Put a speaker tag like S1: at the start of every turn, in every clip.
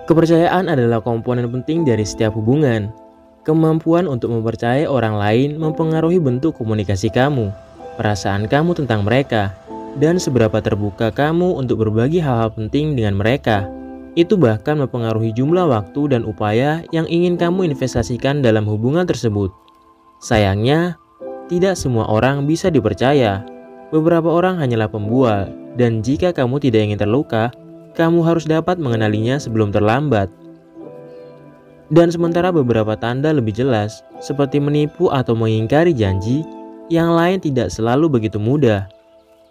S1: Kepercayaan adalah komponen penting dari setiap hubungan. Kemampuan untuk mempercayai orang lain mempengaruhi bentuk komunikasi kamu, perasaan kamu tentang mereka, dan seberapa terbuka kamu untuk berbagi hal-hal penting dengan mereka. Itu bahkan mempengaruhi jumlah waktu dan upaya yang ingin kamu investasikan dalam hubungan tersebut. Sayangnya, tidak semua orang bisa dipercaya. Beberapa orang hanyalah pembual, dan jika kamu tidak ingin terluka, kamu harus dapat mengenalinya sebelum terlambat. Dan sementara beberapa tanda lebih jelas, seperti menipu atau mengingkari janji, yang lain tidak selalu begitu mudah.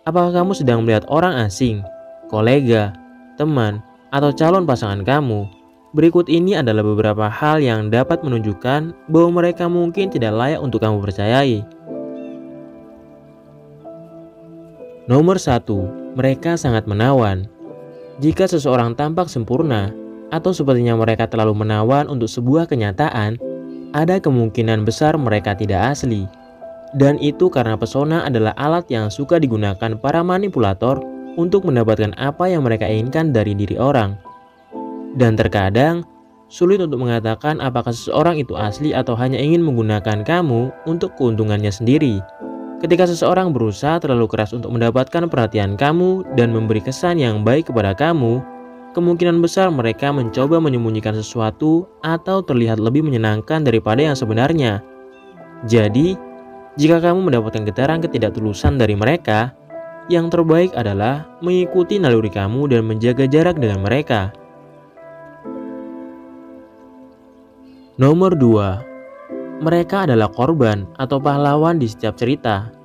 S1: Apakah kamu sedang melihat orang asing, kolega, teman, atau calon pasangan kamu? Berikut ini adalah beberapa hal yang dapat menunjukkan bahwa mereka mungkin tidak layak untuk kamu percayai. Nomor 1, mereka sangat menawan. Jika seseorang tampak sempurna, atau sepertinya mereka terlalu menawan untuk sebuah kenyataan, ada kemungkinan besar mereka tidak asli. Dan itu karena pesona adalah alat yang suka digunakan para manipulator untuk mendapatkan apa yang mereka inginkan dari diri orang. Dan terkadang, sulit untuk mengatakan apakah seseorang itu asli atau hanya ingin menggunakan kamu untuk keuntungannya sendiri. Ketika seseorang berusaha terlalu keras untuk mendapatkan perhatian kamu dan memberi kesan yang baik kepada kamu, kemungkinan besar mereka mencoba menyembunyikan sesuatu atau terlihat lebih menyenangkan daripada yang sebenarnya. Jadi, jika kamu mendapatkan getaran ketidaktulusan dari mereka, yang terbaik adalah mengikuti naluri kamu dan menjaga jarak dengan mereka. Nomor 2, mereka adalah korban atau pahlawan di setiap cerita.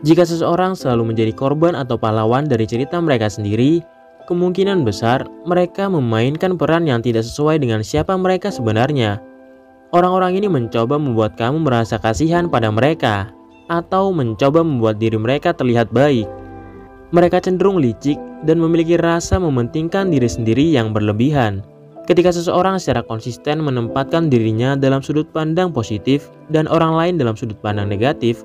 S1: Jika seseorang selalu menjadi korban atau pahlawan dari cerita mereka sendiri, kemungkinan besar mereka memainkan peran yang tidak sesuai dengan siapa mereka sebenarnya. Orang-orang ini mencoba membuat kamu merasa kasihan pada mereka, atau mencoba membuat diri mereka terlihat baik. Mereka cenderung licik dan memiliki rasa mementingkan diri sendiri yang berlebihan. Ketika seseorang secara konsisten menempatkan dirinya dalam sudut pandang positif dan orang lain dalam sudut pandang negatif,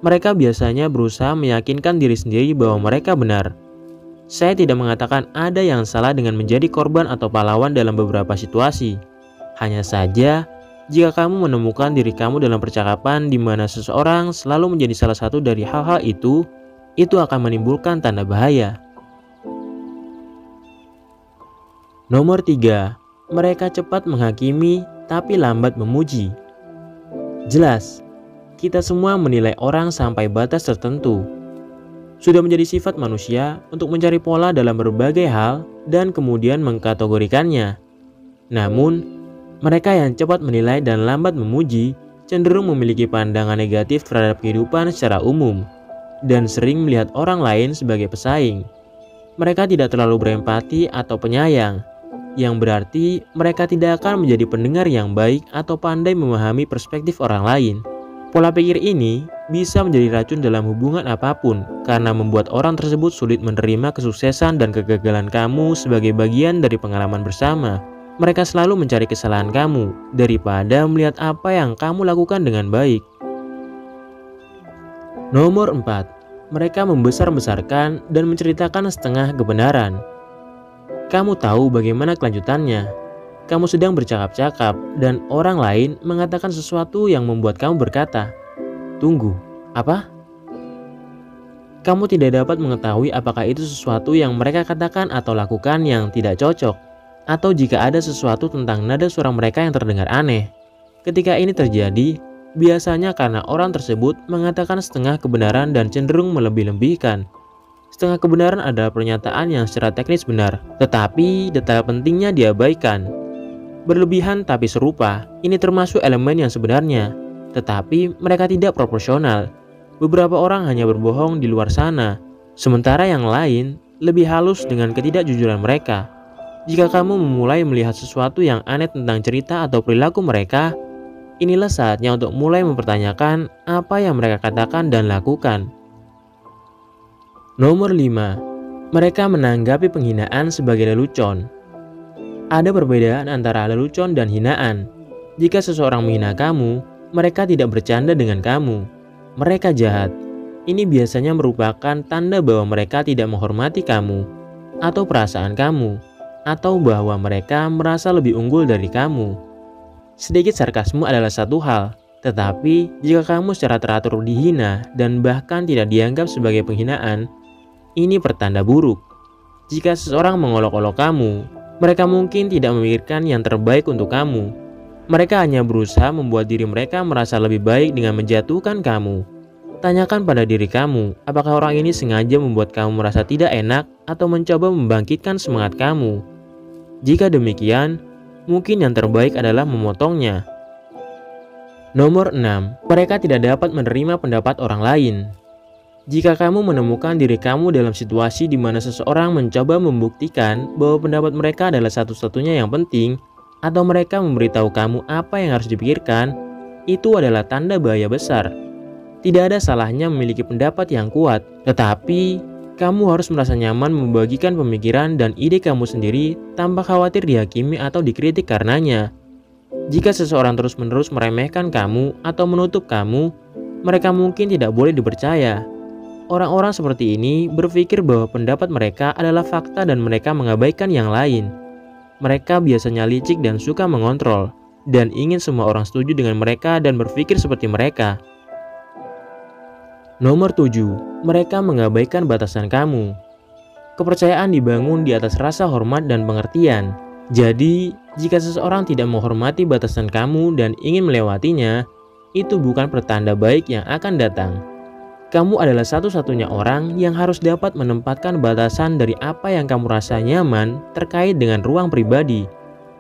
S1: mereka biasanya berusaha meyakinkan diri sendiri bahwa mereka benar. Saya tidak mengatakan ada yang salah dengan menjadi korban atau pahlawan dalam beberapa situasi. Hanya saja, jika kamu menemukan diri kamu dalam percakapan di mana seseorang selalu menjadi salah satu dari hal-hal itu akan menimbulkan tanda bahaya. Nomor 3, mereka cepat menghakimi tapi lambat memuji. Jelas, kita semua menilai orang sampai batas tertentu. Sudah menjadi sifat manusia untuk mencari pola dalam berbagai hal dan kemudian mengkategorikannya. Namun, mereka yang cepat menilai dan lambat memuji cenderung memiliki pandangan negatif terhadap kehidupan secara umum dan sering melihat orang lain sebagai pesaing. Mereka tidak terlalu berempati atau penyayang, yang berarti mereka tidak akan menjadi pendengar yang baik atau pandai memahami perspektif orang lain. Pola pikir ini bisa menjadi racun dalam hubungan apapun karena membuat orang tersebut sulit menerima kesuksesan dan kegagalan kamu sebagai bagian dari pengalaman bersama. Mereka selalu mencari kesalahan kamu daripada melihat apa yang kamu lakukan dengan baik. Nomor 4, mereka membesar-besarkan dan menceritakan setengah kebenaran. Kamu tahu bagaimana kelanjutannya. Kamu sedang bercakap-cakap dan orang lain mengatakan sesuatu yang membuat kamu berkata, "Tunggu, apa?" Kamu tidak dapat mengetahui apakah itu sesuatu yang mereka katakan atau lakukan yang tidak cocok, atau jika ada sesuatu tentang nada suara mereka yang terdengar aneh. Ketika ini terjadi, biasanya karena orang tersebut mengatakan setengah kebenaran dan cenderung melebih-lebihkan. Setengah kebenaran adalah pernyataan yang secara teknis benar, tetapi detail pentingnya diabaikan. Berlebihan tapi serupa, ini termasuk elemen yang sebenarnya, tetapi mereka tidak proporsional. Beberapa orang hanya berbohong di luar sana, sementara yang lain lebih halus dengan ketidakjujuran mereka. Jika kamu memulai melihat sesuatu yang aneh tentang cerita atau perilaku mereka, inilah saatnya untuk mulai mempertanyakan apa yang mereka katakan dan lakukan. Nomor 5, mereka menanggapi penghinaan sebagai lelucon. Ada perbedaan antara lelucon dan hinaan. Jika seseorang menghina kamu, mereka tidak bercanda dengan kamu. Mereka jahat. Ini biasanya merupakan tanda bahwa mereka tidak menghormati kamu, atau perasaan kamu, atau bahwa mereka merasa lebih unggul dari kamu. Sedikit sarkasme adalah satu hal, tetapi jika kamu secara teratur dihina dan bahkan tidak dianggap sebagai penghinaan, ini pertanda buruk. Jika seseorang mengolok-olok kamu, mereka mungkin tidak memikirkan yang terbaik untuk kamu. Mereka hanya berusaha membuat diri mereka merasa lebih baik dengan menjatuhkan kamu. Tanyakan pada diri kamu, apakah orang ini sengaja membuat kamu merasa tidak enak atau mencoba membangkitkan semangat kamu. Jika demikian, mungkin yang terbaik adalah memotongnya. Nomor 6. Mereka tidak dapat menerima pendapat orang lain. Jika kamu menemukan diri kamu dalam situasi di mana seseorang mencoba membuktikan bahwa pendapat mereka adalah satu-satunya yang penting, atau mereka memberitahu kamu apa yang harus dipikirkan, itu adalah tanda bahaya besar. Tidak ada salahnya memiliki pendapat yang kuat, tetapi kamu harus merasa nyaman membagikan pemikiran dan ide kamu sendiri tanpa khawatir dihakimi atau dikritik karenanya. Jika seseorang terus-menerus meremehkan kamu atau menutup kamu, mereka mungkin tidak boleh dipercaya. Orang-orang seperti ini berpikir bahwa pendapat mereka adalah fakta dan mereka mengabaikan yang lain. Mereka biasanya licik dan suka mengontrol, dan ingin semua orang setuju dengan mereka dan berpikir seperti mereka. Nomor 7. Mereka mengabaikan batasan kamu. Kepercayaan dibangun di atas rasa hormat dan pengertian. Jadi, jika seseorang tidak menghormati batasan kamu dan ingin melewatinya, itu bukan pertanda baik yang akan datang. Kamu adalah satu-satunya orang yang harus dapat menempatkan batasan dari apa yang kamu rasa nyaman terkait dengan ruang pribadi,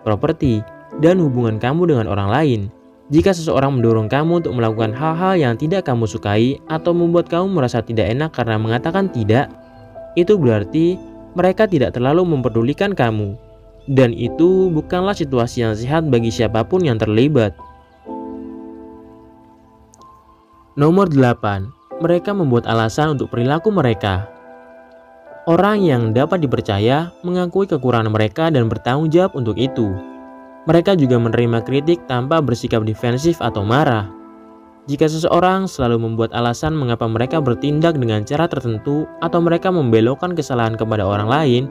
S1: properti, dan hubungan kamu dengan orang lain. Jika seseorang mendorong kamu untuk melakukan hal-hal yang tidak kamu sukai atau membuat kamu merasa tidak enak karena mengatakan tidak, itu berarti mereka tidak terlalu mempedulikan kamu. Dan itu bukanlah situasi yang sehat bagi siapapun yang terlibat. Nomor 8. Mereka membuat alasan untuk perilaku mereka. Orang yang dapat dipercaya mengakui kekurangan mereka dan bertanggung jawab untuk itu. Mereka juga menerima kritik tanpa bersikap defensif atau marah. Jika seseorang selalu membuat alasan mengapa mereka bertindak dengan cara tertentu atau mereka membelokkan kesalahan kepada orang lain,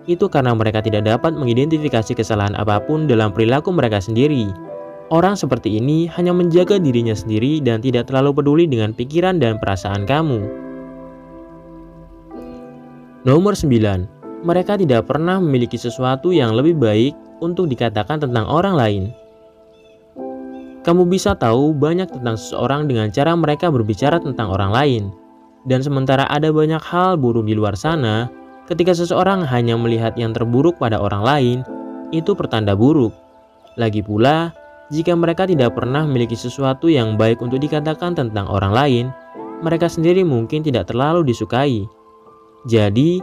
S1: itu karena mereka tidak dapat mengidentifikasi kesalahan apapun dalam perilaku mereka sendiri. Orang seperti ini hanya menjaga dirinya sendiri dan tidak terlalu peduli dengan pikiran dan perasaan kamu. Nomor 9. Mereka tidak pernah memiliki sesuatu yang lebih baik untuk dikatakan tentang orang lain. Kamu bisa tahu banyak tentang seseorang dengan cara mereka berbicara tentang orang lain. Dan sementara ada banyak hal buruk di luar sana, ketika seseorang hanya melihat yang terburuk pada orang lain, itu pertanda buruk. Lagi pula, jika mereka tidak pernah memiliki sesuatu yang baik untuk dikatakan tentang orang lain, mereka sendiri mungkin tidak terlalu disukai. Jadi,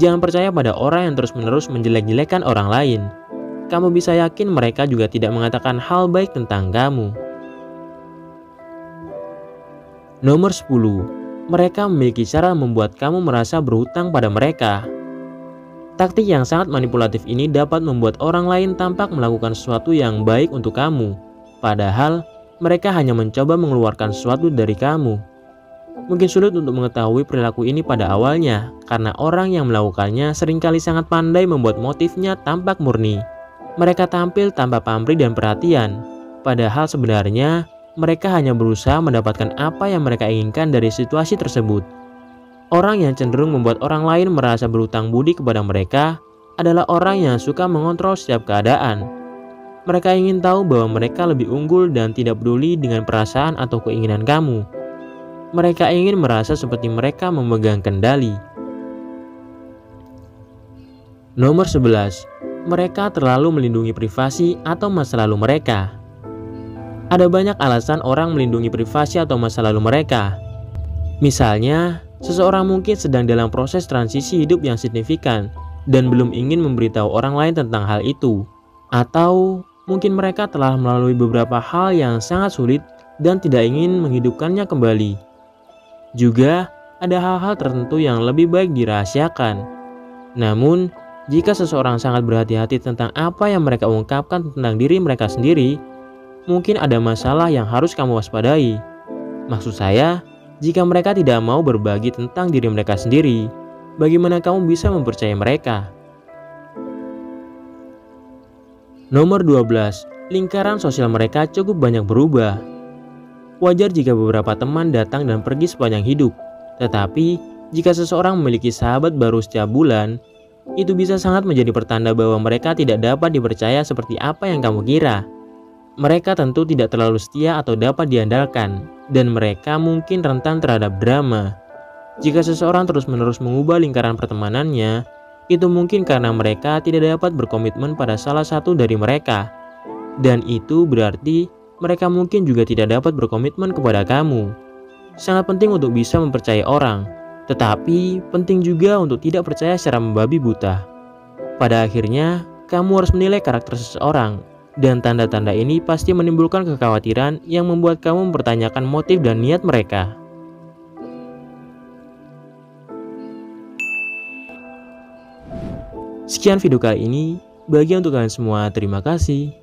S1: jangan percaya pada orang yang terus-menerus menjelek-jelekan orang lain. Kamu bisa yakin mereka juga tidak mengatakan hal baik tentang kamu. Nomor 10. Mereka memiliki cara membuat kamu merasa berhutang pada mereka. Taktik yang sangat manipulatif ini dapat membuat orang lain tampak melakukan sesuatu yang baik untuk kamu, padahal mereka hanya mencoba mengeluarkan sesuatu dari kamu. Mungkin sulit untuk mengetahui perilaku ini pada awalnya, karena orang yang melakukannya seringkali sangat pandai membuat motifnya tampak murni. Mereka tampil tanpa pamrih dan perhatian, padahal sebenarnya mereka hanya berusaha mendapatkan apa yang mereka inginkan dari situasi tersebut. Orang yang cenderung membuat orang lain merasa berhutang budi kepada mereka adalah orang yang suka mengontrol setiap keadaan. Mereka ingin tahu bahwa mereka lebih unggul dan tidak peduli dengan perasaan atau keinginan kamu. Mereka ingin merasa seperti mereka memegang kendali. Nomor 11. Mereka terlalu melindungi privasi atau masa lalu mereka. Ada banyak alasan orang melindungi privasi atau masa lalu mereka. Misalnya, seseorang mungkin sedang dalam proses transisi hidup yang signifikan dan belum ingin memberitahu orang lain tentang hal itu. Atau mungkin mereka telah melalui beberapa hal yang sangat sulit dan tidak ingin menghidupkannya kembali. Juga ada hal-hal tertentu yang lebih baik dirahasiakan. Namun, jika seseorang sangat berhati-hati tentang apa yang mereka ungkapkan tentang diri mereka sendiri, mungkin ada masalah yang harus kamu waspadai. Maksud saya, jika mereka tidak mau berbagi tentang diri mereka sendiri, bagaimana kamu bisa mempercayai mereka? Nomor 12, lingkaran sosial mereka cukup banyak berubah. Wajar jika beberapa teman datang dan pergi sepanjang hidup, tetapi jika seseorang memiliki sahabat baru setiap bulan, itu bisa sangat menjadi pertanda bahwa mereka tidak dapat dipercaya seperti apa yang kamu kira. Mereka tentu tidak terlalu setia atau dapat diandalkan, dan mereka mungkin rentan terhadap drama. Jika seseorang terus-menerus mengubah lingkaran pertemanannya, itu mungkin karena mereka tidak dapat berkomitmen pada salah satu dari mereka. Dan itu berarti mereka mungkin juga tidak dapat berkomitmen kepada kamu. Sangat penting untuk bisa mempercayai orang, tetapi penting juga untuk tidak percaya secara membabi buta. Pada akhirnya, kamu harus menilai karakter seseorang, dan tanda-tanda ini pasti menimbulkan kekhawatiran yang membuat kamu mempertanyakan motif dan niat mereka. Sekian video kali ini. Bagi untuk kalian semua, terima kasih.